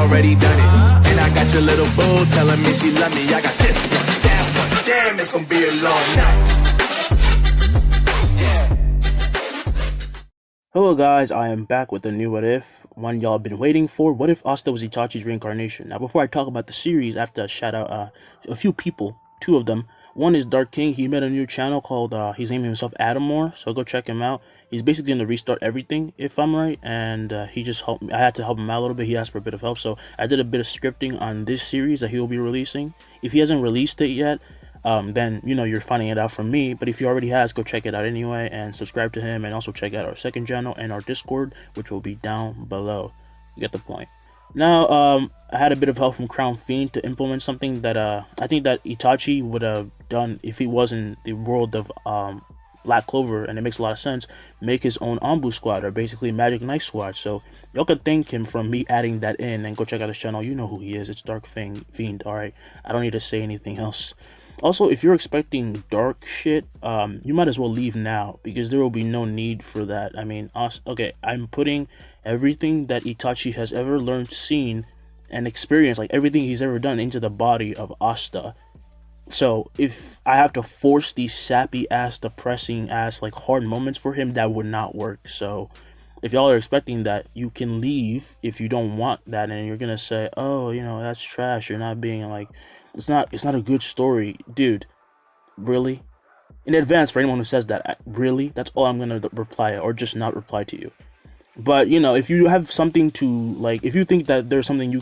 already done it. And I got your little boo telling me she love me. I got this one, that one, damn, it's gonna be a long night. Hello guys, I am back with a new What If, one y'all been waiting for. What if Asta was Itachi's reincarnation? Now before I talk about the series, I have to shout out a few people, two of them. One is Dark King. He made a new channel called, he's naming himself Adamore, so go check him out. He's basically going to restart everything, if I'm right, and he just helped me. I had to help him out a little bit. He asked for a bit of help, so I did a bit of scripting on this series that he will be releasing. If he hasn't released it yet, then you know you're finding it out from me, but if he already has, go check it out anyway and subscribe to him, and also check out our second channel and our Discord, which will be down below. You get the point. Now I had a bit of help from Crown Fiend to implement something that I think that Itachi would have done if he was in the world of Black Clover, and it makes a lot of sense. Make his own Ambu squad, or basically Magic Knight squad. So y'all can thank him for me adding that in, and go check out his channel. You know who he is. It's Dark Fiend. All right, I don't need to say anything else. Also, if you're expecting dark shit, you might as well leave now, because there will be no need for that. I mean, okay, I'm putting everything that Itachi has ever learned, seen, and experienced, like everything he's ever done, into the body of Asta. So if I have to force these sappy ass, depressing ass, like hard moments for him, that would not work. So if y'all are expecting that, you can leave if you don't want that, and you're gonna say, oh, you know, that's trash, you're not being like, it's not a good story. Dude, really? In advance, for anyone who says that, really? That's all I'm gonna reply, or just not reply to you. But you know, if you have something to, like, if you think that there's something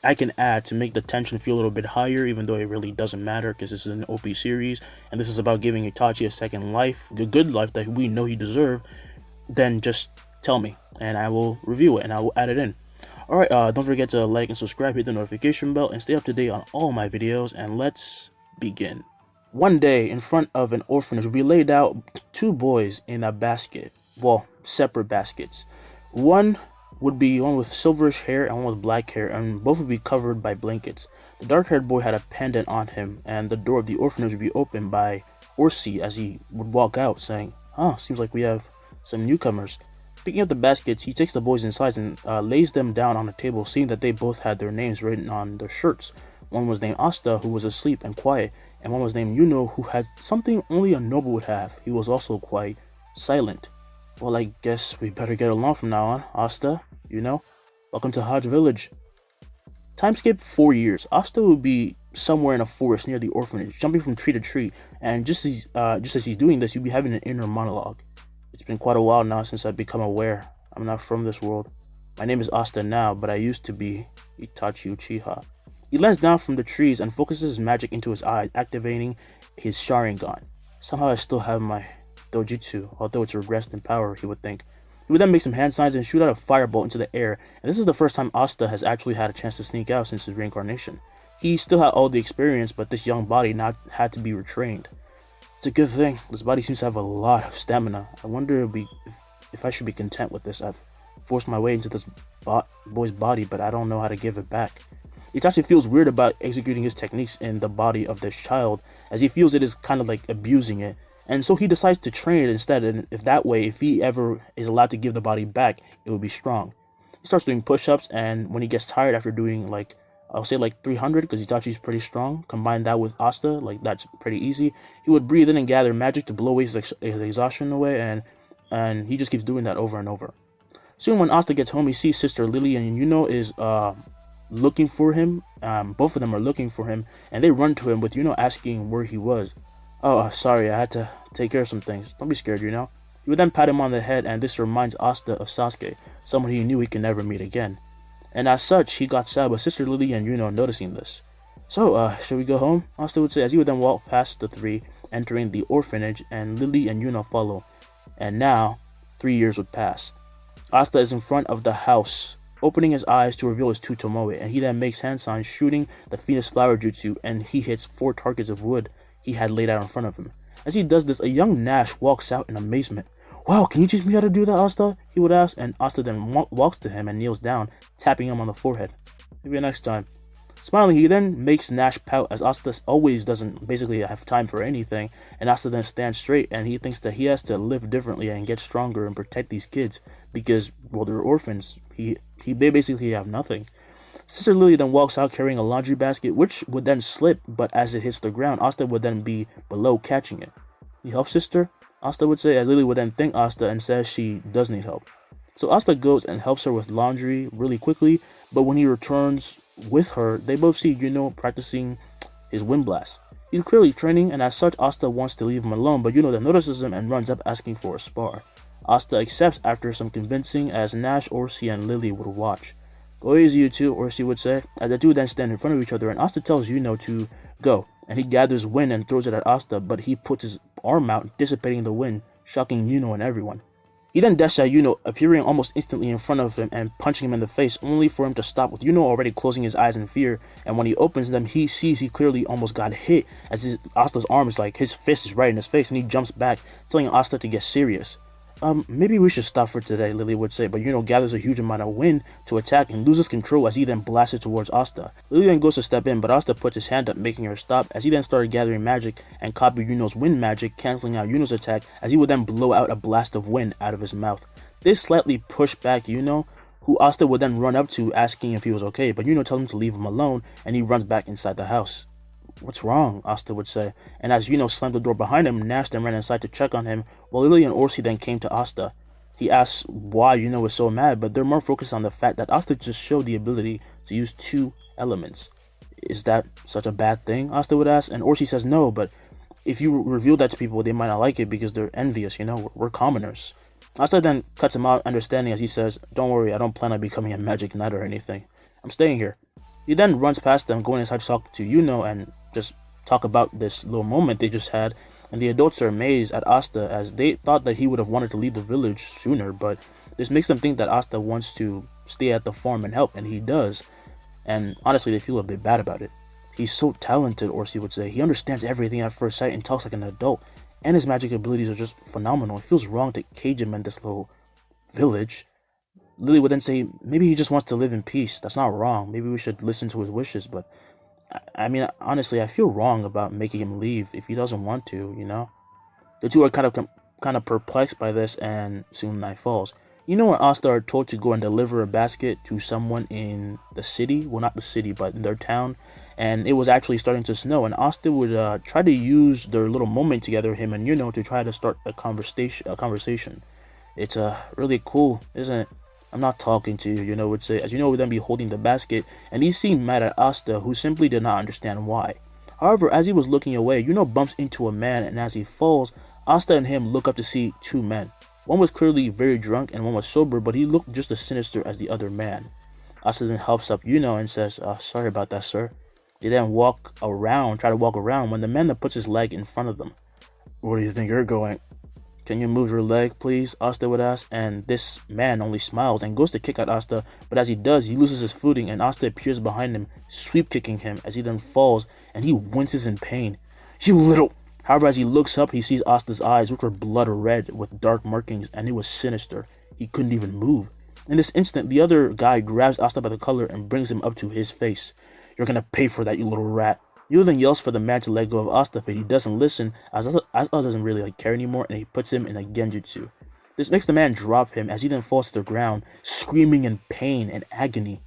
I can add to make the tension feel a little bit higher, even though it really doesn't matter, because this is an OP series and this is about giving Itachi a second life, the good life that we know he deserved, then just tell me and I will review it and I will add it in. Alright, don't forget to like and subscribe, hit the notification bell, and stay up to date on all my videos, and let's begin. One day, in front of an orphanage, we laid out two boys in a basket. Well, separate baskets. One would be one with silverish hair and one with black hair, and both would be covered by blankets. The dark-haired boy had a pendant on him, and the door of the orphanage would be opened by Orsi as he would walk out, saying, "Huh, seems like we have some newcomers." Picking up the baskets, he takes the boys inside and lays them down on a table, seeing that they both had their names written on their shirts. One was named Asta, who was asleep and quiet, and one was named Yuno, who had something only a noble would have. He was also quite silent. Well, I guess we better get along from now on. Asta, Yuno, welcome to Hodge Village. Time skip 4 years. Asta would be somewhere in a forest near the orphanage, jumping from tree to tree, and just as he's doing this, he'd be having an inner monologue. It's been quite a while now since I've become aware. I'm not from this world. My name is Asta now, but I used to be Itachi Uchiha. He lands down from the trees and focuses his magic into his eyes, activating his Sharingan. Somehow I still have my dojutsu, although it's regressed in power, he would think. He would then make some hand signs and shoot out a firebolt into the air, and this is the first time Asta has actually had a chance to sneak out since his reincarnation. He still had all the experience, but this young body now had to be retrained. It's a good thing. This body seems to have a lot of stamina. I wonder if I should be content with this. I've forced my way into this boy's body, but I don't know how to give it back. Itachi feels weird about executing his techniques in the body of this child, as he feels it is kind of like abusing it. And so he decides to train it instead, and if he ever is allowed to give the body back, it will be strong. He starts doing push-ups, and when he gets tired after doing I'll say 300, because Itachi's pretty strong. Combine that with Asta, that's pretty easy. He would breathe in and gather magic to blow away his exhaustion away, and he just keeps doing that over and over. Soon when Asta gets home, he sees Sister Lily and Yuno is looking for him. Both of them are looking for him, and they run to him with Yuno asking where he was. Oh, sorry, I had to take care of some things. Don't be scared, Yuno. He would then pat him on the head, and this reminds Asta of Sasuke, someone he knew he could never meet again. And as such, he got sad with Sister Lily and Yuno noticing this. So, should we go home? Asta would say, as he would then walk past the three, entering the orphanage, and Lily and Yuno follow. And now, 3 years would pass. Asta is in front of the house, opening his eyes to reveal his two Tomoe, and he then makes hand signs, shooting the Phoenix Flower Jutsu, and he hits 4 targets of wood he had laid out in front of him. As he does this, a young Nash walks out in amazement. "Wow, can you teach me how to do that, Asta?" he would ask, and Asta then walks to him and kneels down, tapping him on the forehead. "Maybe next time." Smiling, he then makes Nash pout, as Asta always doesn't basically have time for anything, and Asta then stands straight, and he thinks that he has to live differently and get stronger and protect these kids, because, well, they're orphans. They basically have nothing. Sister Lily then walks out carrying a laundry basket, which would then slip, but as it hits the ground, Asta would then be below catching it. "You help, sister?" Asta would say, as Lily would then thank Asta and says she does need help. So Asta goes and helps her with laundry really quickly, but when he returns with her, they both see Yuno practicing his wind blast. He's clearly training, and as such, Asta wants to leave him alone, but Yuno then notices him and runs up asking for a spar. Asta accepts after some convincing, as Nash, Orsi, and Lily would watch. "Go easy, you two," Orsi would say, as the two then stand in front of each other, and Asta tells Yuno to go, and he gathers wind and throws it at Asta, but he puts his arm out, dissipating the wind, shocking Yuno and everyone. He then dashes at Yuno, appearing almost instantly in front of him and punching him in the face, only for him to stop, with Yuno already closing his eyes in fear, and when he opens them, he sees he clearly almost got hit, as Asta's arm is like, his fist is right in his face, and he jumps back, telling Asta to get serious. Maybe we should stop for today," Lily would say, but Yuno gathers a huge amount of wind to attack and loses control as he then blasts it towards Asta. Lily then goes to step in, but Asta puts his hand up, making her stop, as he then started gathering magic and copied Yuno's wind magic, cancelling out Yuno's attack, as he would then blow out a blast of wind out of his mouth. This slightly pushed back Yuno, who Asta would then run up to, asking if he was okay, but Yuno tells him to leave him alone, and he runs back inside the house. "What's wrong?" Asta would say, and as Yuno slammed the door behind him, Nash then ran inside to check on him, while Lily and Orsi then came to Asta. He asks why Yuno was so mad, but they're more focused on the fact that Asta just showed the ability to use 2 elements. "Is that such a bad thing?" Asta would ask, and Orsi says no, but if you reveal that to people, they might not like it because they're envious, we're commoners. Asta then cuts him out, understanding, as he says, "Don't worry, I don't plan on becoming a magic knight or anything. I'm staying here." He then runs past them, going inside to talk to Yuno and just talk about this little moment they just had, and the adults are amazed at Asta, as they thought that he would have wanted to leave the village sooner, but this makes them think that Asta wants to stay at the farm and help, and he does, and honestly they feel a bit bad about it. "He's so talented," Orsi would say. "He understands everything at first sight and talks like an adult, and his magic abilities are just phenomenal. It feels wrong to cage him in this little village." Lily would then say, "Maybe he just wants to live in peace. That's not wrong. Maybe we should listen to his wishes, but I mean, honestly, I feel wrong about making him leave if he doesn't want to, The two are kind of perplexed by this, and soon night falls. When Asta are told to go and deliver a basket to someone in the city, well, not the city, but in their town, and it was actually starting to snow, and Asta would try to use their little moment together, him and to try to start a conversation. It's really cool, isn't it? "I'm not talking to you," would say, as would then be holding the basket, and he seemed mad at Asta, who simply did not understand why. However, as he was looking away, bumps into a man, and as he falls, Asta and him look up to see 2 men. One was clearly very drunk, and one was sober, but he looked just as sinister as the other man. Asta then helps up and says, "Sorry about that, sir." They then try to walk around, when the man then puts his leg in front of them. "Where do you think you're going?" "Can you move your leg, please?" Asta would ask, and this man only smiles and goes to kick at Asta, but as he does, he loses his footing, and Asta appears behind him, sweep kicking him, as he then falls, and he winces in pain. "You little..." However, as he looks up, he sees Asta's eyes, which were blood red with dark markings, and it was sinister. He couldn't even move. In this instant, the other guy grabs Asta by the collar and brings him up to his face. "You're gonna pay for that, you little rat." Yuno then yells for the man to let go of Asta, but he doesn't listen, as Asta doesn't really care anymore, and he puts him in a genjutsu. This makes the man drop him, as he then falls to the ground, screaming in pain and agony.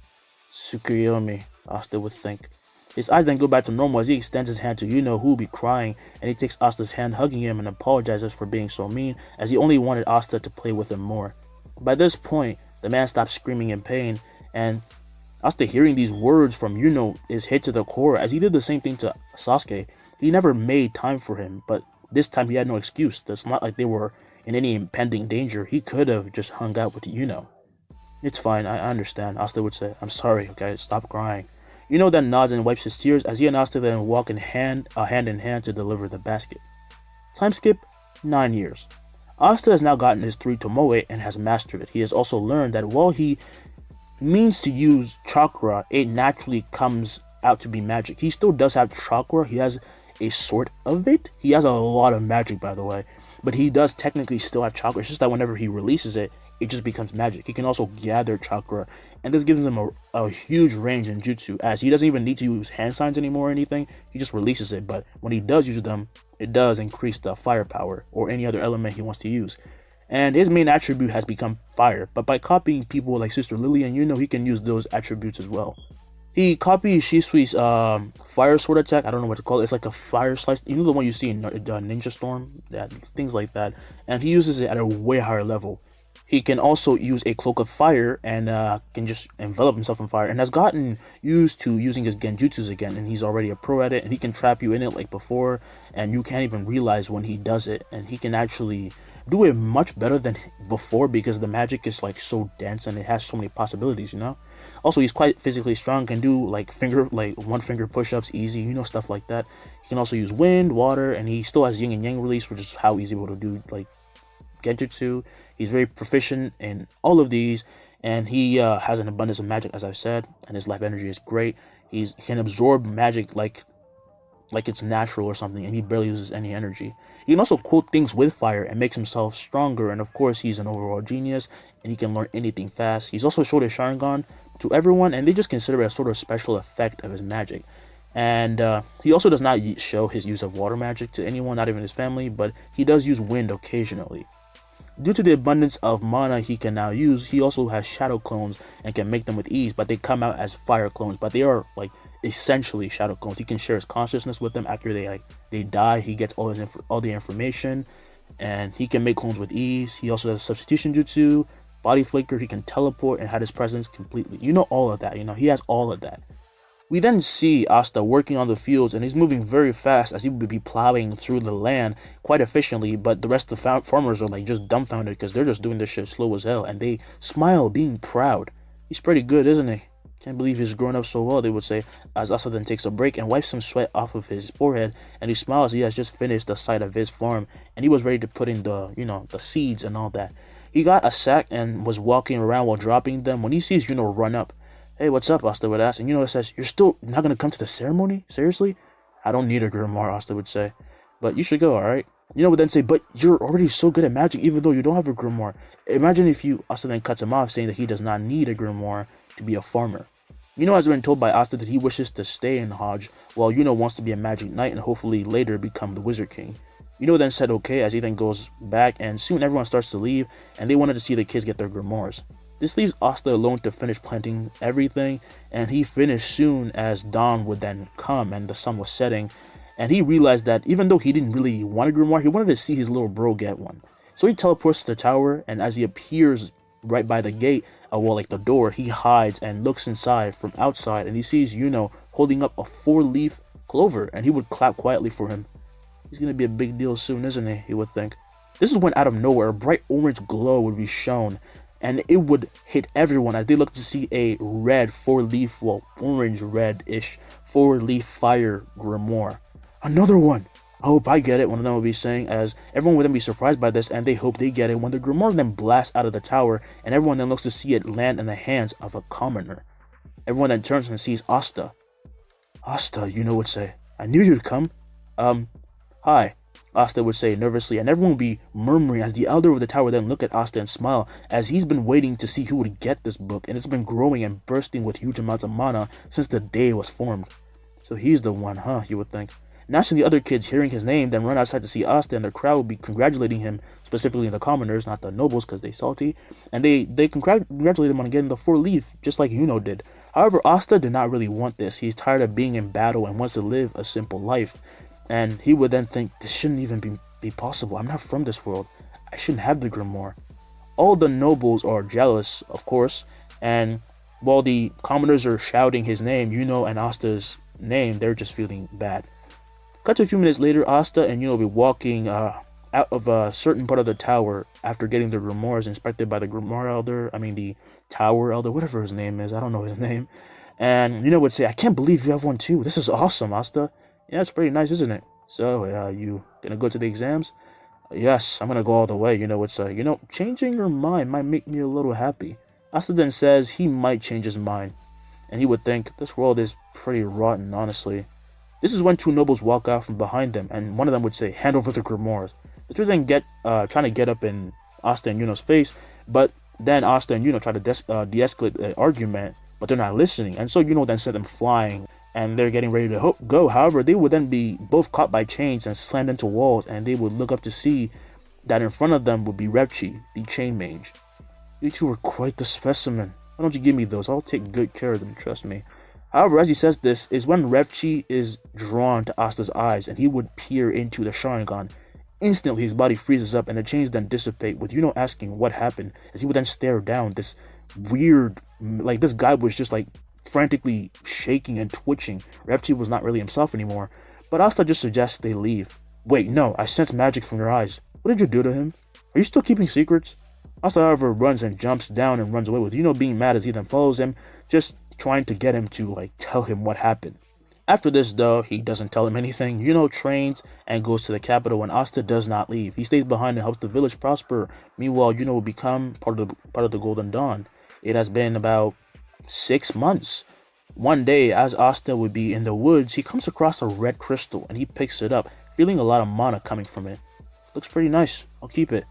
"Tsukuyomi," Asta would think. His eyes then go back to normal as he extends his hand to Yuno, who will be crying, and he takes Asta's hand, hugging him, and apologizes for being so mean, as he only wanted Asta to play with him more. By this point, the man stops screaming in pain, and Asta, hearing these words from Yuno, is hit to the core, as he did the same thing to Sasuke. He never made time for him, but this time he had no excuse. It's not like they were in any impending danger. He could have just hung out with Yuno. "It's fine, I understand," Asta would say. "I'm sorry, okay, stop crying." Yuno then nods and wipes his tears, as he and Asta then walk hand in hand to deliver the basket. Time skip 9 years. Asta has now gotten his 3 Tomoe and has mastered it. He has also learned that while he means to use chakra, it naturally comes out to be magic. He still does have chakra. He has a sort of it. He has a lot of magic, by the way, but he does technically still have chakra. It's just that whenever he releases it, it just becomes magic. He can also gather chakra, and this gives him a huge range in jutsu, as he doesn't even need to use hand signs anymore or anything. He just releases it, but when he does use them, it does increase the firepower or any other element he wants to use. And his main attribute has become fire, but by copying people like Sister Lily and he can use those attributes as well. He copies Shisui's fire sword attack. I don't know what to call it. It's like a fire slice. You know the one you see in Ninja Storm? That things like that. And he uses it at a way higher level. He can also use a cloak of fire and can just envelop himself in fire, and has gotten used to using his genjutsus again, and he's already a pro at it, and he can trap you in it like before, and you can't even realize when he does it, and he can actually do it much better than before because the magic is like so dense and it has so many possibilities, you know. Also, he's quite physically strong, can do like one finger push-ups easy, you know, stuff like that. He can also use wind, water, and he still has yin and yang release, which is how he's able to do like genjutsu. He's very proficient in all of these, and he has an abundance of magic, as I've said, and his life energy is great. He can absorb magic like it's natural or something, and he barely uses any energy. He can also quote things with fire and makes himself stronger, and of course he's an overall genius, and he can learn anything fast. He's also showed his Sharingan to everyone, and they just consider it a sort of special effect of his magic. And he also does not show his use of water magic to anyone, not even his family, but he does use wind occasionally. Due to the abundance of mana he can now use, he also has shadow clones and can make them with ease, but they come out as fire clones, but they are like essentially shadow clones. He can share his consciousness with them after they die. He gets all the information, and he can make clones with ease. He also has substitution jutsu, body flicker, he can teleport and hide his presence completely. You know all of that, you know, he has all of that. We then see Asta working on the fields, and he's moving very fast as he would be plowing through the land quite efficiently, but the rest of the farmers are like just dumbfounded because they're just doing this shit slow as hell, and they smile being proud. He's pretty good, isn't he? Can't believe he's grown up so well, they would say, as Asta then takes a break and wipes some sweat off of his forehead, and he smiles. He has just finished the side of his farm, and he was ready to put in the seeds and all that. He got a sack and was walking around while dropping them when he sees Yuno run up. Hey, what's up? Asta would ask, and Yuno says, you're still not going to come to the ceremony? Seriously? I don't need a grimoire, Asta would say, but you should go, alright? Yuno would then say, but you're already so good at magic even though you don't have a grimoire. Imagine if Asta then cuts him off, saying that he does not need a grimoire to be a farmer. Yuno has been told by Asta that he wishes to stay in Hodge, while Yuno wants to be a magic knight and hopefully later become the Wizard King. Yuno then said okay as he then goes back, and soon everyone starts to leave, and they wanted to see the kids get their grimoires. This leaves Asta alone to finish planting everything, and he finished soon as dawn would then come and the sun was setting, and he realized that even though he didn't really want a grimoire, he wanted to see his little bro get one. So he teleports to the tower, and as he appears right by the gate, the door, he hides and looks inside from outside, and he sees Yuno holding up a 4-leaf clover, and he would clap quietly for him. He's gonna be a big deal soon, isn't he? He would think. This is when out of nowhere a bright orange glow would be shown, and it would hit everyone as they looked to see a red 4-leaf, orange red-ish 4-leaf fire grimoire. Another one! I hope I get it, one of them would be saying, as everyone would then be surprised by this, and they hope they get it when the grimoire then blasts out of the tower, and everyone then looks to see it land in the hands of a commoner. Everyone then turns and sees Asta. Asta, Yuno would say, I knew you'd come. Hi, Asta would say nervously, and everyone would be murmuring as the elder of the tower then look at Asta and smile, as he's been waiting to see who would get this book, and it's been growing and bursting with huge amounts of mana since the day it was formed. So he's the one, huh, you would think. Naturally, the other kids hearing his name then run outside to see Asta, and the crowd would be congratulating him, specifically the commoners, not the nobles because they salty, and they congratulate him on getting the 4-leaf, just like Yuno did. However, Asta did not really want this. He's tired of being in battle and wants to live a simple life. And he would then think, this shouldn't even be possible. I'm not from this world. I shouldn't have the grimoire. All the nobles are jealous, of course, and while the commoners are shouting his name, Yuno and Asta's name, they're just feeling bad. Cut to a few minutes later, Asta and Yuno will be walking out of a certain part of the tower after getting their grimoires inspected by the the tower elder, whatever his name is. I don't know his name. And Yuno would say, I can't believe you have one too. This is awesome, Asta. Yeah, it's pretty nice, isn't it? So, you gonna go to the exams? Yes, I'm gonna go all the way. Yuno would say, changing your mind might make me a little happy. Asta then says he might change his mind. And he would think, this world is pretty rotten, honestly. This is when 2 nobles walk out from behind them, and one of them would say, hand over the grimoires. The 2 then trying to get up in Asta and Yuno's face, but then Asta and Yuno try to de-escalate the argument, but they're not listening, and so Yuno then sent them flying, and they're getting ready to go. However, they would then be both caught by chains and slammed into walls, and they would look up to see that in front of them would be Revchi, the chain mage. You two are quite the specimen. Why don't you give me those? I'll take good care of them, trust me. However, as he says this, is when Revchi is drawn to Asta's eyes and he would peer into the Sharingan. Instantly, his body freezes up and the chains then dissipate, with Yuno asking what happened, as he would then stare down. This weird, like, this guy was just like frantically shaking and twitching. Revchi was not really himself anymore, but Asta just suggests they leave. Wait, no, I sense magic from your eyes. What did you do to him? Are you still keeping secrets? Asta, however, runs and jumps down and runs away, with Yuno being mad as he then follows him, just trying to get him to, like, tell him what happened. After this, though, he doesn't tell him anything. Yuno trains and goes to the capital, and Asta does not leave. He stays behind and helps the village prosper. Meanwhile, Yuno will become part of the Golden Dawn. It has been about 6 months. One day, as Asta would be in the woods, he comes across a red crystal, and he picks it up, feeling a lot of mana coming from it. Looks pretty nice. I'll keep it.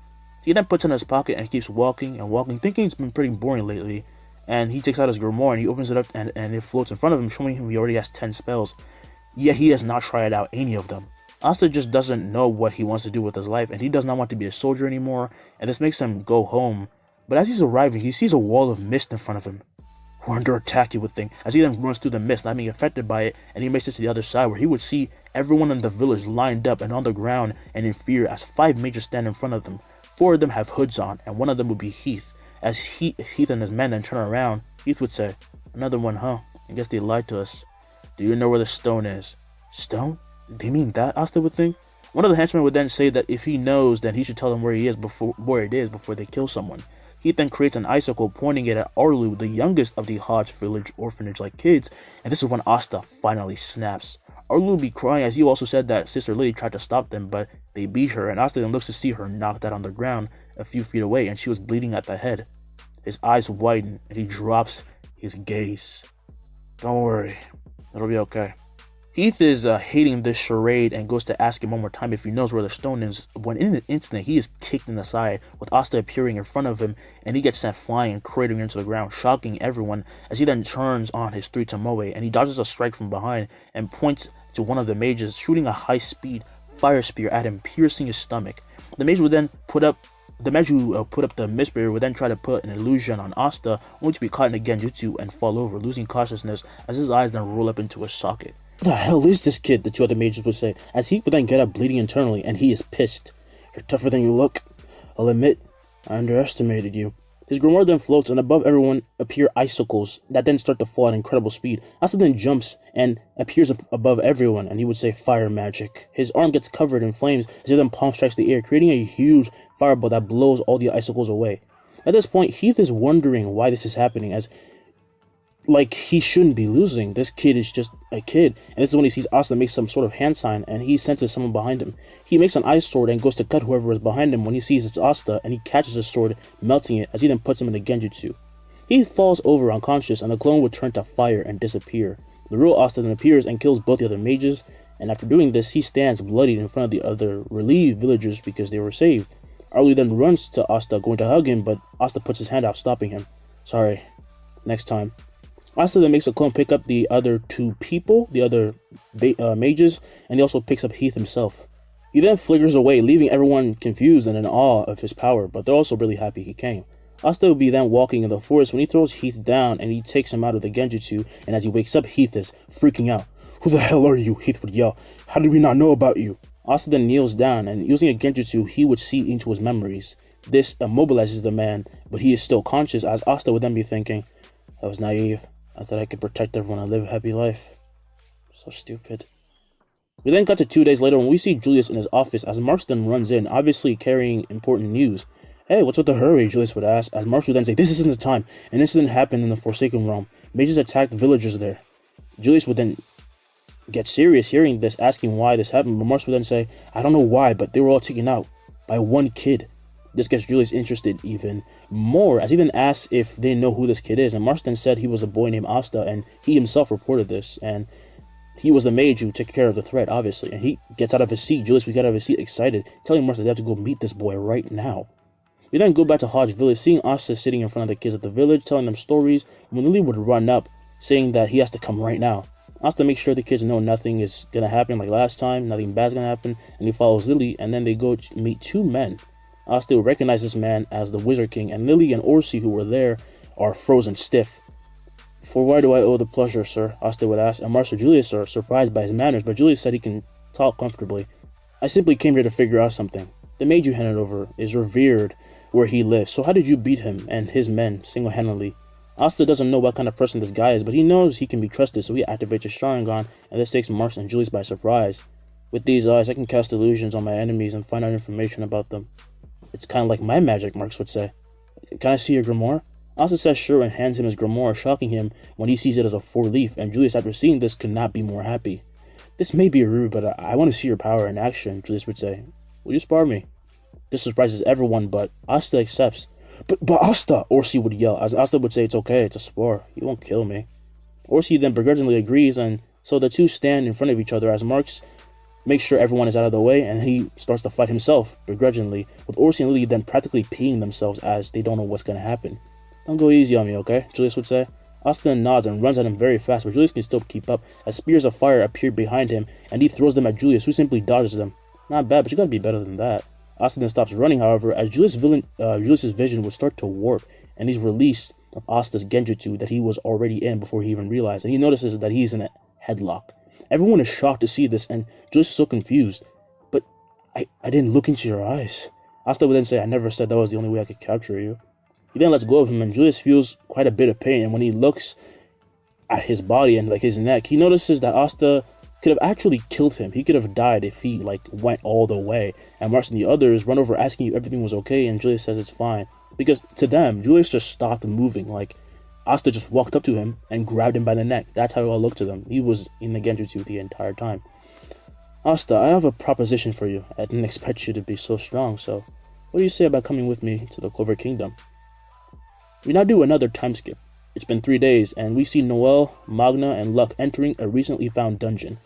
He then puts it in his pocket and keeps walking and walking, thinking it's been pretty boring lately. And he takes out his grimoire and he opens it up and it floats in front of him, showing him he already has 10 spells. Yet he has not tried out any of them. Asta just doesn't know what he wants to do with his life, and he does not want to be a soldier anymore, and this makes him go home. But as he's arriving, he sees a wall of mist in front of him. We're under attack, he would think, as he then runs through the mist, not being affected by it, and he makes it to the other side, where he would see everyone in the village lined up and on the ground and in fear, as 5 mages stand in front of them. 4 of them have hoods on, and one of them would be Heath. As Heath and his men then turn around, Heath would say, "Another one, huh? I guess they lied to us. Do you know where the stone is?" Stone? They mean that? Asta would think. One of the henchmen would then say that if he knows, then he should tell them where it is before they kill someone. Heath then creates an icicle, pointing it at Arlu, the youngest of the Hodge village orphanage-like kids, and this is when Asta finally snaps. Arlu would be crying, as he also said that Sister Lily tried to stop them, but they beat her, and Asta then looks to see her knocked out on the ground a few feet away, and she was bleeding at the head. His eyes widen, and he drops his gaze. Don't worry, it'll be okay. Heath is hating this charade and goes to ask him one more time if he knows where the stone is, when in an instant he is kicked in the side, with Asta appearing in front of him, and he gets sent flying and cratering into the ground, shocking everyone, as he then turns on his 3 Tomoe, and he dodges a strike from behind and points to one of the mages, shooting a high-speed fire spear at him, piercing his stomach. The mage who put up the mist barrier would then try to put an illusion on Asta, only to be caught in a genjutsu and fall over, losing consciousness as his eyes then roll up into a socket. What the hell is this kid? The 2 other mages would say, as he would then get up bleeding internally, and he is pissed. You're tougher than you look. I'll admit, I underestimated you. His grimoire then floats, and above everyone appear icicles that then start to fall at incredible speed. Asta then jumps and appears above everyone, and he would say fire magic. His arm gets covered in flames as he then palm strikes the air, creating a huge fireball that blows all the icicles away. At this point, Heath is wondering why this is happening, as like he shouldn't be losing. This kid is just a kid, and this is when he sees Asta make some sort of hand sign, and he senses someone behind him. He makes an ice sword and goes to cut whoever is behind him when he sees it's Asta, and he catches his sword, melting it as he then puts him in a genjutsu. He falls over unconscious, and the clone would turn to fire and disappear. The real Asta then appears and kills both the other mages, and after doing this, he stands bloodied in front of the other relieved villagers because they were saved. Arlie then runs to Asta, going to hug him, but Asta puts his hand out, stopping him. Sorry, next time. Asta then makes a clone pick up the other 2 people, the other mages, and he also picks up Heath himself. He then flickers away, leaving everyone confused and in awe of his power, but they're also really happy he came. Asta will be then walking in the forest when he throws Heath down and he takes him out of the genjutsu, and as he wakes up, Heath is freaking out. Who the hell are you? Heath would yell. How did we not know about you? Asta then kneels down, and using a genjutsu, he would see into his memories. This immobilizes the man, but he is still conscious, as Asta would then be thinking, I was naive. I thought I could protect everyone and live a happy life. So stupid. We then cut to 2 days later when we see Julius in his office as Marx then runs in, obviously carrying important news. Hey, what's with the hurry? Julius would ask, as Marx would then say, this isn't the time. An incident happened in the Forsaken Realm. Mages attacked villagers there. Julius would then get serious hearing this, asking why this happened, but Marx would then say, I don't know why, but they were all taken out by one kid. This gets Julius interested even more, as he then asks if they know who this kid is, and Marston said he was a boy named Asta, and he himself reported this, and he was the mage who took care of the threat, obviously, and he gets out of his seat. Julius would get out of his seat excited, telling Marston they have to go meet this boy right now. We then go back to Hodge Village, seeing Asta sitting in front of the kids of the village, telling them stories, when Lily would run up, saying that he has to come right now. Asta makes sure the kids know nothing is gonna happen like last time, nothing bad's gonna happen, and he follows Lily, and then they go to meet 2 men. Asta will recognize this man as the Wizard King, and Lily and Orsi, who were there, are frozen stiff. For why do I owe the pleasure, sir? Asta would ask, and Marx and Julius are surprised by his manners, but Julius said he can talk comfortably. I simply came here to figure out something. The mage you handed over is revered where he lives, so how did you beat him and his men single-handedly? Asta doesn't know what kind of person this guy is, but he knows he can be trusted, so he activates his Sharingan, and this takes Marx and Julius by surprise. With these eyes, I can cast illusions on my enemies and find out information about them. It's kind of like my magic, Marx would say. Can I see your grimoire? Asta says sure and hands him his grimoire, shocking him when he sees it as a four-leaf, and Julius, after seeing this, could not be more happy. This may be rude, but I want to see your power in action, Julius would say. Will you spar me? This surprises everyone, but Asta accepts. But Asta, Orsi would yell, as Asta would say it's okay, it's a spar. He won't kill me. Orsi then begrudgingly agrees, and so the two stand in front of each other as Marx makes sure everyone is out of the way, and he starts to fight himself, begrudgingly, with Orsi and Lily then practically peeing themselves as they don't know what's going to happen. Don't go easy on me, okay? Julius would say. Asta then nods and runs at him very fast, but Julius can still keep up, as spears of fire appear behind him, and he throws them at Julius, who simply dodges them. Not bad, but you gotta be better than that. Asta then stops running, however, as Julius's vision would start to warp, and he's released of Asta's genjutsu that he was already in before he even realized, and he notices that he's in a headlock. Everyone is shocked to see this, and Julius is so confused. But I didn't look into your eyes. Asta would then say, I never said that was the only way I could capture you. He then lets go of him, and Julius feels quite a bit of pain, and when he looks at his body and his neck, he notices that Asta could have actually killed him. He could have died if he went all the way. And Marx and the others run over asking if everything was okay, and Julius says it's fine. Because to them, Julius just stopped moving. Asta just walked up to him and grabbed him by the neck. That's how it all looked to them. He was in the genjutsu the entire time. Asta, I have a proposition for you. I didn't expect you to be so strong, so what do you say about coming with me to the Clover Kingdom? We now do another time skip. It's been 3 days, and we see Noelle, Magna, and Luck entering a recently found dungeon.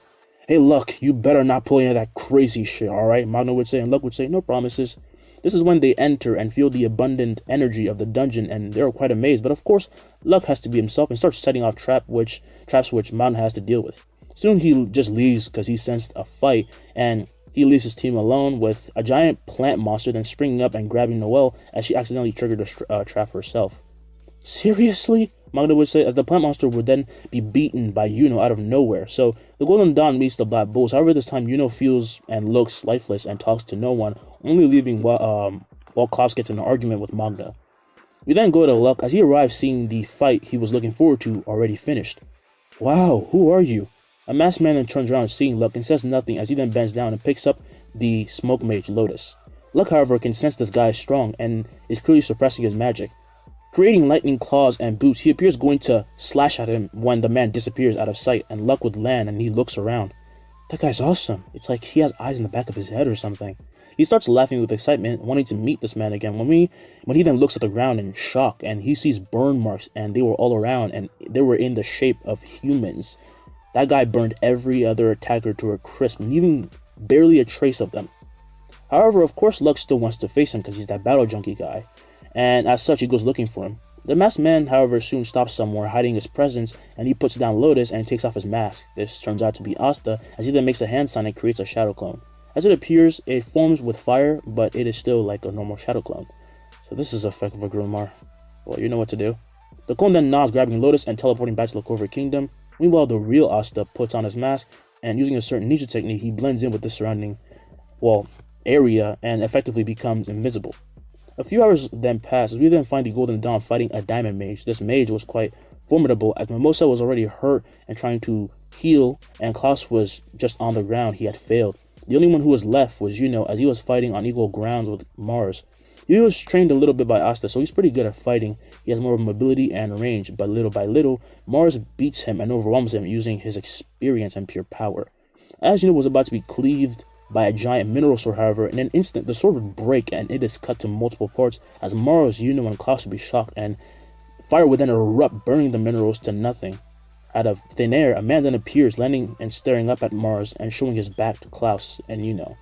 Hey Luck, you better not pull any of that crazy shit, alright? Magna would say, and Luck would say, no promises. This is when they enter and feel the abundant energy of the dungeon, and they're quite amazed, but of course, Luck has to be himself and starts setting off traps which Magna has to deal with. Soon he just leaves because he sensed a fight, and he leaves his team alone with a giant plant monster then springing up and grabbing Noelle as she accidentally triggered a trap herself. Seriously? Magna would say, as the plant monster would then be beaten by Yuno out of nowhere. So the Golden Dawn meets the Black Bulls. However, this time Yuno feels and looks lifeless and talks to no one, only leaving while Klaus gets in an argument with Magna. We then go to Luck as he arrives seeing the fight he was looking forward to already finished. Wow, who are you? A masked man then turns around seeing Luck and says nothing as he then bends down and picks up the smoke mage Lotus. Luck, however, can sense this guy is strong and is clearly suppressing his magic. Creating lightning claws and boots, he appears going to slash at him when the man disappears out of sight, and Luck would land and he looks around. That guy's awesome. It's like he has eyes in the back of his head or something. He starts laughing with excitement, wanting to meet this man again, when he then looks at the ground in shock, and he sees burn marks, and they were all around, and they were in the shape of humans. That guy burned every other attacker to a crisp, leaving barely a trace of them. However, of course, Luck still wants to face him because he's that battle junkie guy, and as such, he goes looking for him. The masked man, however, soon stops somewhere, hiding his presence, and he puts down Lotus and takes off his mask. This turns out to be Asta, as he then makes a hand sign and creates a shadow clone. As it appears, it forms with fire, but it is still like a normal shadow clone. So this is effective of a Grimoire. Well, you know what to do. The clone then nods, grabbing Lotus and teleporting back to the Clover Kingdom. Meanwhile, the real Asta puts on his mask, and using a certain ninja technique, he blends in with the surrounding, area and effectively becomes invisible. A few hours then pass as we then find the Golden Dawn fighting a diamond mage. This mage was quite formidable as Mimosa was already hurt and trying to heal, and Klaus was just on the ground. He had failed. The only one who was left was Yuno, as he was fighting on equal grounds with Mars. He was trained a little bit by Asta, so he's pretty good at fighting. He has more mobility and range, but little by little, Mars beats him and overwhelms him using his experience and pure power. As Yuno was about to be cleaved by a giant mineral sword, however, in an instant, the sword would break and it is cut to multiple parts as Mars, Yuno, and Klaus would be shocked, and fire would then erupt, burning the minerals to nothing. Out of thin air, a man then appears, landing and staring up at Mars and showing his back to Klaus and Yuno.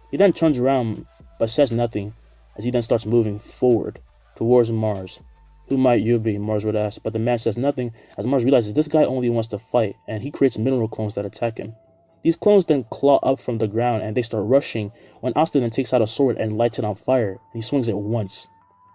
He then turns around but says nothing as he then starts moving forward towards Mars. Who might you be? Mars would ask, but the man says nothing as Mars realizes this guy only wants to fight, and he creates mineral clones that attack him. These clones then claw up from the ground and they start rushing when Asta then takes out a sword and lights it on fire, and he swings it once.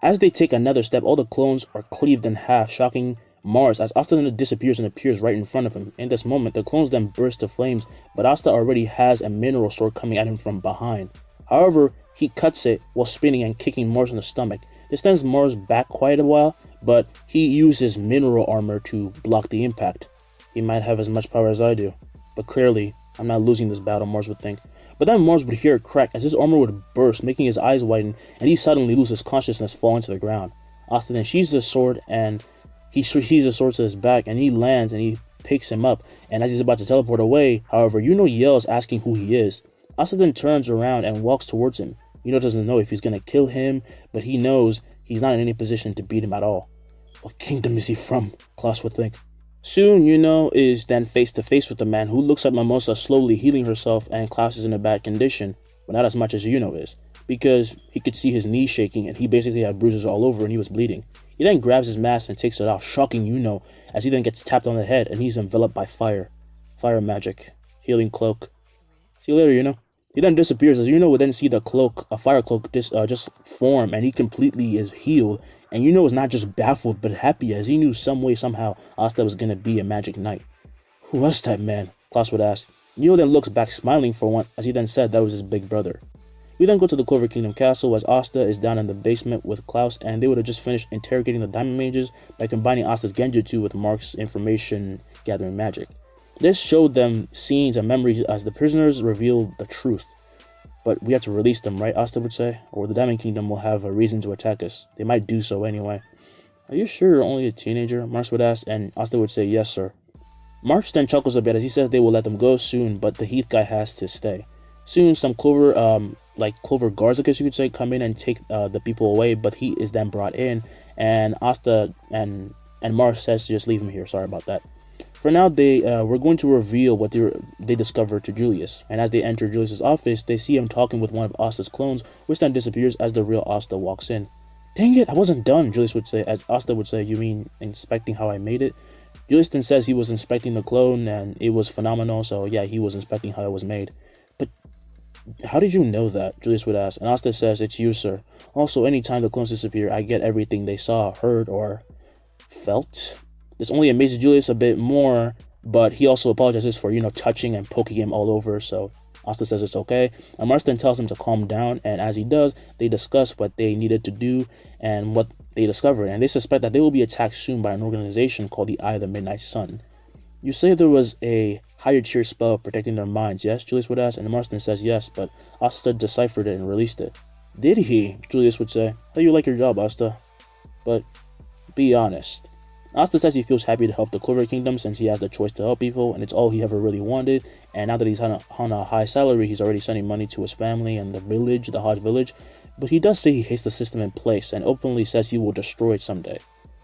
As they take another step, all the clones are cleaved in half, shocking Mars, as Asta then disappears and appears right in front of him. In this moment, the clones then burst to flames, but Asta already has a mineral sword coming at him from behind. However, he cuts it while spinning and kicking Mars in the stomach. This sends Mars back quite a while, but he uses mineral armor to block the impact. He might have as much power as I do, but clearly, I'm not losing this battle, Mars would think. But then Mars would hear a crack as his armor would burst, making his eyes widen, and he suddenly loses consciousness, falling to the ground. Asta then sheathes his sword, and he sheathes his sword to his back, and he lands, and he picks him up. And as he's about to teleport away, however, yells asking who he is. Asta then turns around and walks towards him. Doesn't know if he's gonna kill him, but he knows he's not in any position to beat him at all. What kingdom is he from? Klaus would think. Soon, is then face to face with the man who looks at Mimosa slowly healing herself, and Klaus is in a bad condition, but not as much as is, because he could see his knees shaking and he basically had bruises all over and he was bleeding. He then grabs his mask and takes it off, shocking as he then gets tapped on the head and he's enveloped by fire. Fire magic. Healing cloak. See you later, He then disappears as would then see the cloak, a fire cloak, just form, and he completely is healed. And is not just baffled but happy, as he knew some way, somehow, Asta was gonna be a magic knight. Who was that man? Klaus would ask. Then looks back smiling for one, as he then said that was his big brother. We then go to the Clover Kingdom Castle as Asta is down in the basement with Klaus, and they would have just finished interrogating the Diamond Mages by combining Asta's Genjutsu with Mark's information gathering magic. This showed them scenes and memories as the prisoners revealed the truth. But we have to release them, right? Asta would say. Or the Diamond Kingdom will have a reason to attack us. They might do so anyway. Are you sure you're only a teenager? Marx would ask, and Asta would say, yes, sir. Marx then chuckles a bit as he says they will let them go soon, but the Heath guy has to stay. Soon, some Clover guards, I guess you could say, come in and take the people away, but he is then brought in, and Asta and Marx says to just leave him here. Sorry about that. For now, they were going to reveal what they discovered to Julius, and as they enter Julius's office, they see him talking with one of Asta's clones, which then disappears as the real Asta walks in. Dang it, I wasn't done, Julius would say, as Asta would say, you mean inspecting how I made it? Julius then says he was inspecting the clone, and it was phenomenal, so yeah, he was inspecting how it was made. But how did you know that? Julius would ask, and Asta says, it's you, sir. Also, anytime the clones disappear, I get everything they saw, heard, or felt. This only amazes Julius a bit more, but he also apologizes for, touching and poking him all over, so Asta says it's okay. And Mars then tells him to calm down, and as he does, they discuss what they needed to do and what they discovered, and they suspect that they will be attacked soon by an organization called the Eye of the Midnight Sun. You say there was a higher tier spell protecting their minds, yes? Julius would ask, and Mars then says yes, but Asta deciphered it and released it. Did he? Julius would say. How do you like your job, Asta? But be honest. Asta says he feels happy to help the Clover Kingdom since he has the choice to help people, and it's all he ever really wanted. And now that he's on a high salary, he's already sending money to his family and the village, the Hodge village. But he does say he hates the system in place and openly says he will destroy it someday.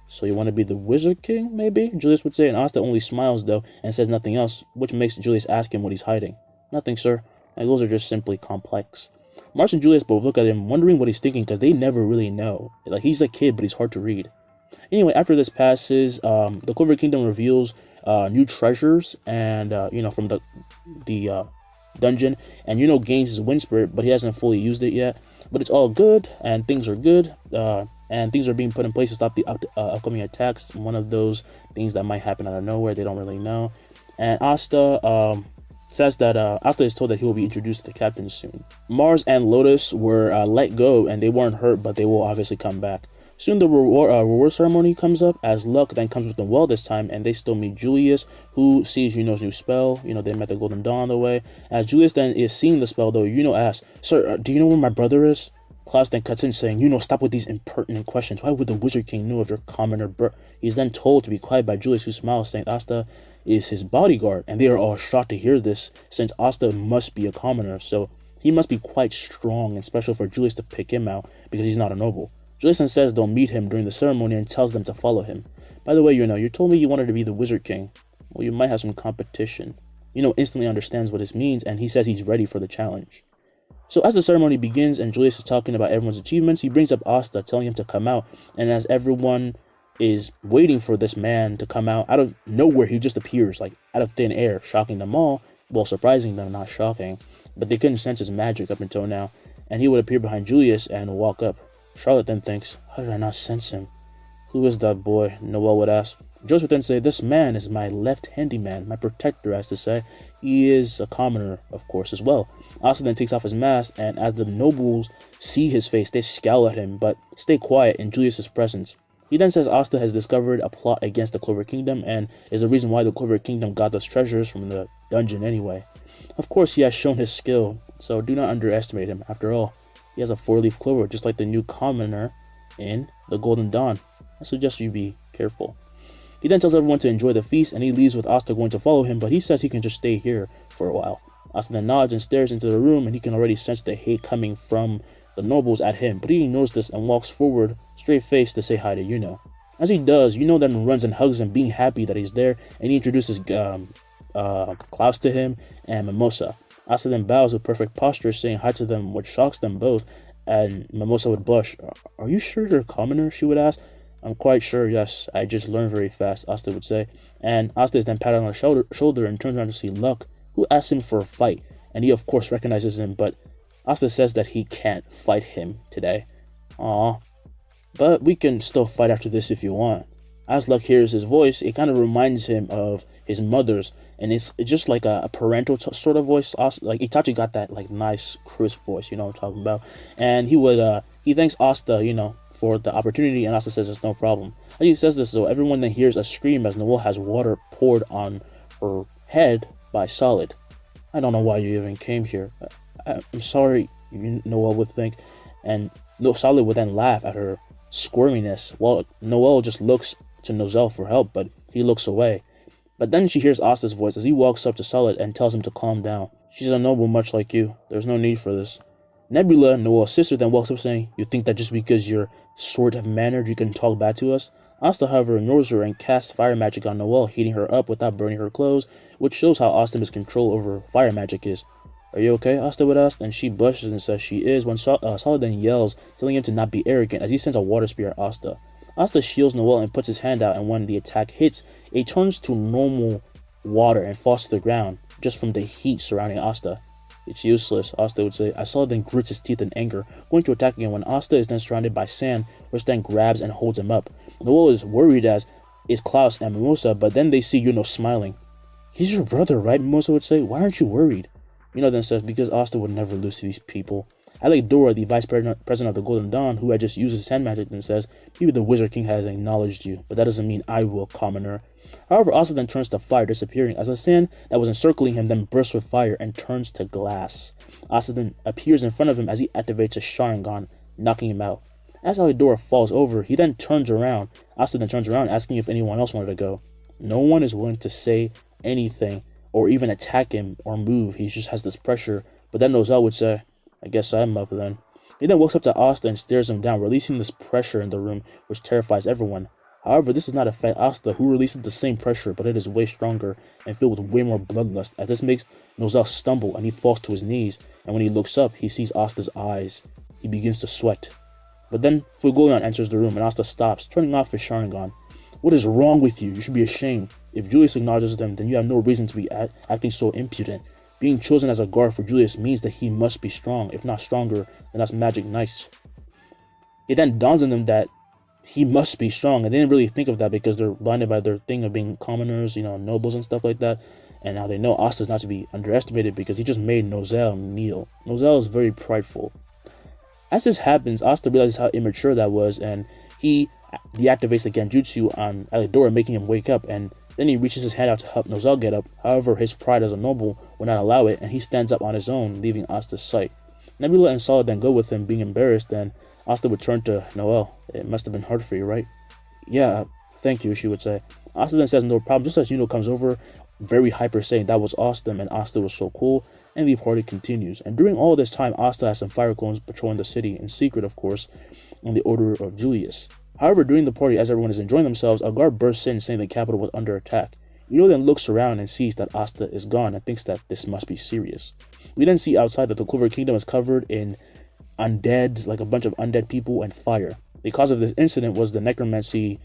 So you want to be the Wizard King, maybe? Julius would say, and Asta only smiles though and says nothing else, which makes Julius ask him what he's hiding. Nothing, sir. My goals are just simply complex. Marx and Julius both look at him, wondering what he's thinking because they never really know. Like, he's a kid, but he's hard to read. Anyway, after this passes, the Clover Kingdom reveals new treasures and from the dungeon, and gains his wind spirit, but he hasn't fully used it yet. But it's all good, and things are good, and things are being put in place to stop the upcoming attacks. One of those things that might happen out of nowhere, they don't really know. And Asta says that Asta is told that he will be introduced to the captain soon. Mars and Lotus were let go, and they weren't hurt, but they will obviously come back. Soon the reward ceremony comes up, as luck then comes with them well this time, and they still meet Julius, who sees Yuno's new spell. They met the Golden Dawn on the way. As Julius then is seeing the spell, though, Yuno asks, Sir, do you know where my brother is? Klaus then cuts in saying, stop with these impertinent questions. Why would the Wizard King know of your commoner birth? He's then told to be quiet by Julius, who smiles, saying Asta is his bodyguard, and they are all shocked to hear this, since Asta must be a commoner, so he must be quite strong and special for Julius to pick him out, because he's not a noble. Julius then says they'll meet him during the ceremony and tells them to follow him. By the way, you told me you wanted to be the Wizard King. Well, you might have some competition. Instantly understands what this means, and he says he's ready for the challenge. So as the ceremony begins and Julius is talking about everyone's achievements, he brings up Asta, telling him to come out, and as everyone is waiting for this man to come out of nowhere, he just appears, like out of thin air, shocking them all. Well, surprising them, not shocking, but they couldn't sense his magic up until now, and he would appear behind Julius and walk up. Charlotte then thinks, how did I not sense him? Who is that boy? Noelle would ask. Julius would then say, "This man is my left handyman, my protector," as to say. He is a commoner, of course, as well. Asta then takes off his mask, and as the nobles see his face, they scowl at him, but stay quiet in Julius's presence. He then says Asta has discovered a plot against the Clover Kingdom, and is the reason why the Clover Kingdom got those treasures from the dungeon anyway. Of course, he has shown his skill, so do not underestimate him. After all, he has a 4-leaf clover, just like the new commoner in the Golden Dawn. I suggest you be careful. He then tells everyone to enjoy the feast, and he leaves with Asta going to follow him, but he says he can just stay here for a while. Asta then nods and stares into the room, and he can already sense the hate coming from the nobles at him, but he ignores this and walks forward, straight-faced, to say hi to Yuno. As he does, Yuno then runs and hugs him, being happy that he's there, and he introduces Klaus to him and Mimosa. Asta then bows with perfect posture, saying hi to them, which shocks them both, and Mimosa would blush. "Are you sure you're a commoner?" she would ask. "I'm quite sure, yes. I just learn very fast," Asta would say. And Asta is then patted on the shoulder and turns around to see Luck, who asks him for a fight, and he of course recognizes him, but Asta says that he can't fight him today. Aww. But we can still fight after this if you want. As Luck hears his voice, it kind of reminds him of his mother's, and it's just like a parental sort of voice. Like Itachi got that like nice crisp voice, you know what I'm talking about. And he thanks Asta, for the opportunity, and Asta says it's no problem. As he says this, though, everyone then hears a scream as Noelle has water poured on her head by Solid. "I don't know why you even came here. I'm sorry," Noelle would think, and Solid would then laugh at her squirminess, while Noelle just looks to Nozel for help, but he looks away. But then she hears Asta's voice as he walks up to Solid and tells him to calm down. "She's a noble much like you. There's no need for this." Nebula, Noelle's sister, then walks up saying, "You think that just because you're sort of mannered you can talk back to us?" Asta, however, ignores her and casts fire magic on Noelle, heating her up without burning her clothes, which shows how awesome control over fire magic is. "Are you okay?" Asta would ask, and she blushes and says she is, when Solid then yells, telling him to not be arrogant, as he sends a water spear at Asta. Asta shields Noelle and puts his hand out, and when the attack hits, it turns to normal water and falls to the ground, just from the heat surrounding Asta. "It's useless," Asta would say. Solid then grits his teeth in anger, going to attack again when Asta is then surrounded by sand, which then grabs and holds him up. Noelle is worried, as is Klaus and Mimosa, but then they see Yuno smiling. "He's your brother, right?" Mimosa would say. "Why aren't you worried?" Yuno then says, "Because Asta would never lose to these people." Alec-Dora, the vice president of the Golden Dawn, who had just used his sand magic, then says, "Maybe the Wizard King has acknowledged you, but that doesn't mean I will, commoner." However, Asta then turns to fire, disappearing, as the sand that was encircling him then bursts with fire and turns to glass. Asta then appears in front of him as he activates his Sharingan, knocking him out. As Alec-Dora falls over, he then turns around. Asta then turns around, asking if anyone else wanted to go. No one is willing to say anything, or even attack him or move. He just has this pressure, but then Nozel would say, "I guess I'm up then." He then walks up to Asta and stares him down, releasing this pressure in the room, which terrifies everyone. However, this does not affect Asta, who releases the same pressure, but it is way stronger and filled with way more bloodlust, as this makes Nozel stumble and he falls to his knees, and when he looks up, he sees Asta's eyes. He begins to sweat. But then Fuegoleon enters the room, and Asta stops, turning off his Sharingan. "What is wrong with you? You should be ashamed. If Julius acknowledges them, then you have no reason to be acting so impudent. Being chosen as a guard for Julius means that he must be strong, if not stronger than us magic knights." It then dawns on them that he must be strong, and they didn't really think of that because they're blinded by their thing of being commoners, nobles and stuff like that. And now they know Asta is not to be underestimated because he just made Nozel kneel. Nozel is very prideful. As this happens, Asta realizes how immature that was, and he deactivates the Genjutsu on Alec-Dora, making him wake up, and then he reaches his hand out to help Nozel get up. However, his pride as a noble will not allow it, and he stands up on his own, leaving Asta's sight. Nebula and Solid then go with him, being embarrassed, and Asta would turn to Noelle. "It must have been hard for you, right?" "Yeah, thank you," she would say. Asta then says no problem, just as Yuno comes over, very hyper, saying that was awesome and Asta was so cool, and the party continues. And during all this time, Asta has some fire clones patrolling the city, in secret of course, on the order of Julius. However, during the party, as everyone is enjoying themselves, a guard bursts in, saying the capital was under attack. Yuno then looks around and sees that Asta is gone and thinks that this must be serious. We then see outside that the Clover Kingdom is covered in undead, like a bunch of undead people, and fire. The cause of this incident was the necromancy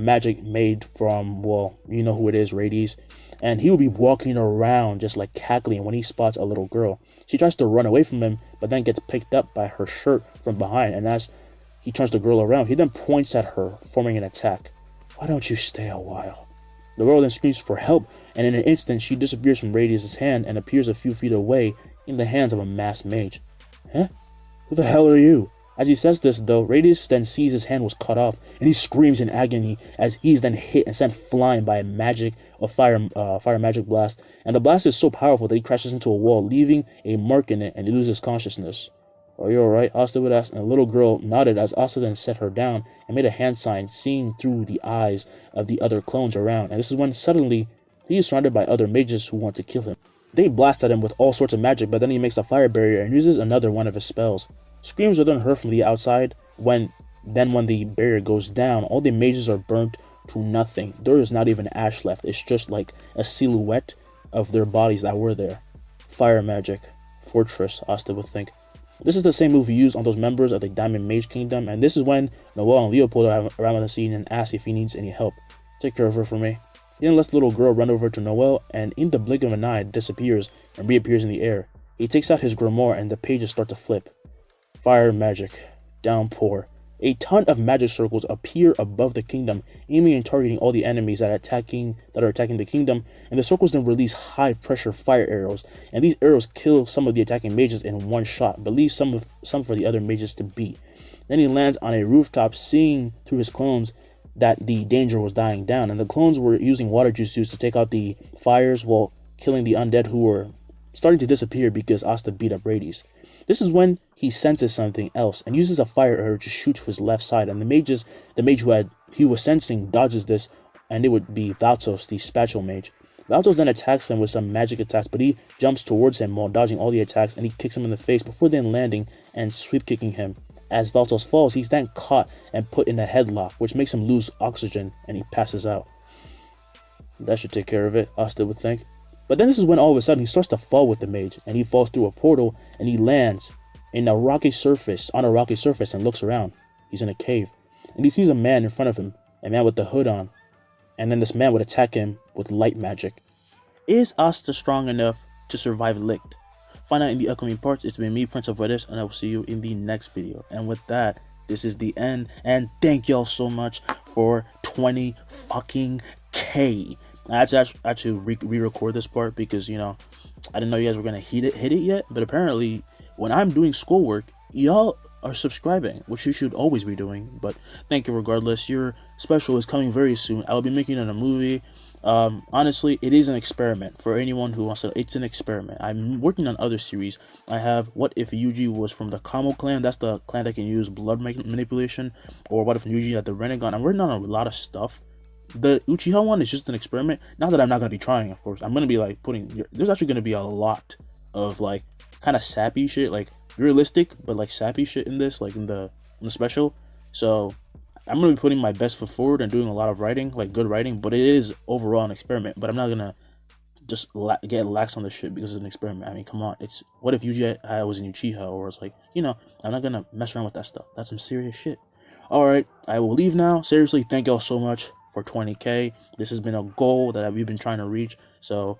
magic made from, well, you know who it is, Rades. And he will be walking around just like cackling when he spots a little girl. She tries to run away from him, but then gets picked up by her shirt from behind, and as he turns the girl around, he then points at her, forming an attack. Why don't you stay a while? The girl then screams for help, and in an instant she disappears from Radius's hand and appears a few feet away in the hands of a masked mage. Huh? Who the hell are you? As he says this, though, Radius then sees his hand was cut off, and he screams in agony as he's then hit and sent flying by a fire magic blast. And the blast is so powerful that he crashes into a wall, leaving a mark in it, and he loses consciousness. Are you alright? Asta would ask, and the little girl nodded as Asta then set her down and made a hand sign, seeing through the eyes of the other clones around. And this is when suddenly he is surrounded by other mages who want to kill him. They blast at him with all sorts of magic, but then he makes a fire barrier and uses another one of his spells. Screams are then heard from the outside. When the barrier goes down, all the mages are burnt to nothing. There is not even ash left. It's just like a silhouette of their bodies that were there. Fire magic. Fortress, Asta would think. This is the same move used on those members of the Diamond Mage Kingdom, and this is when Noel and Leopold are around the scene and ask if he needs any help. Take care of her for me. He then lets the little girl run over to Noel, and in the blink of an eye disappears and reappears in the air. He takes out his grimoire and the pages start to flip. Fire magic. Downpour. A ton of magic circles appear above the kingdom, aiming and targeting all the enemies that are attacking the kingdom, and the circles then release high-pressure fire arrows, and these arrows kill some of the attacking mages in one shot, but leave some for the other mages to beat. Then he lands on a rooftop, seeing through his clones that the danger was dying down, and the clones were using water juices to take out the fires while killing the undead who were starting to disappear because Asta beat up Radius. This is when he senses something else and uses a fire arrow to shoot to his left side, and the mage he was sensing dodges this, and it would be Valtos, the spatula mage. Valtos then attacks him with some magic attacks, but he jumps towards him while dodging all the attacks, and he kicks him in the face before then landing and sweep kicking him. As Valtos falls, he's then caught and put in a headlock, which makes him lose oxygen, and he passes out. That should take care of it, Asta would think. But then this is when all of a sudden he starts to fall with the mage, and he falls through a portal, and he lands on a rocky surface and looks around. He's in a cave, and he sees a man in front of him, a man with the hood on, and then this man would attack him with light magic. Is Asta strong enough to survive Licked? Find out in the upcoming parts. It's been me, Prince of Redis, and I will see you in the next video. And with that, this is the end, and thank y'all so much for 20 fucking K. I had to re-record this part because, you know, I didn't know you guys were going to hit it yet, but apparently when I'm doing schoolwork, y'all are subscribing, which you should always be doing. But thank you regardless. Your special is coming very soon. I will be making it a movie. Honestly, it is an experiment for anyone who wants to. It's an experiment. I'm working on other series. I have What If Yuji was from the Kamo clan? That's the clan that can use blood manipulation. Or What If Yuji had the Renegon? I'm working on a lot of stuff. The Uchiha one is just an experiment. Not that I'm not going to be trying, of course. I'm going to be like there's actually going to be a lot of like kind of sappy shit, like realistic but like sappy shit in this, like in the special. So I'm going to be putting my best foot forward and doing a lot of writing, like good writing, but it is overall an experiment. But I'm not going to just get lax on this shit because it's an experiment. I mean, come on. It's What If Yuji was in Uchiha, or it's like, you know, I'm not going to mess around with that stuff. That's some serious shit. Alright, I will leave now. Seriously, thank y'all so much for 20K. This has been a goal that we've been trying to reach. So,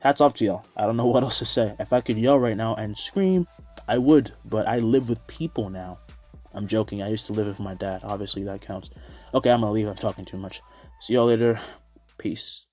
hats off to y'all. I don't know what else to say. If I could yell right now and scream, I would. But I live with people now. I'm joking. I used to live with my dad. Obviously, that counts. Okay, I'm gonna leave. I'm talking too much. See y'all later. Peace.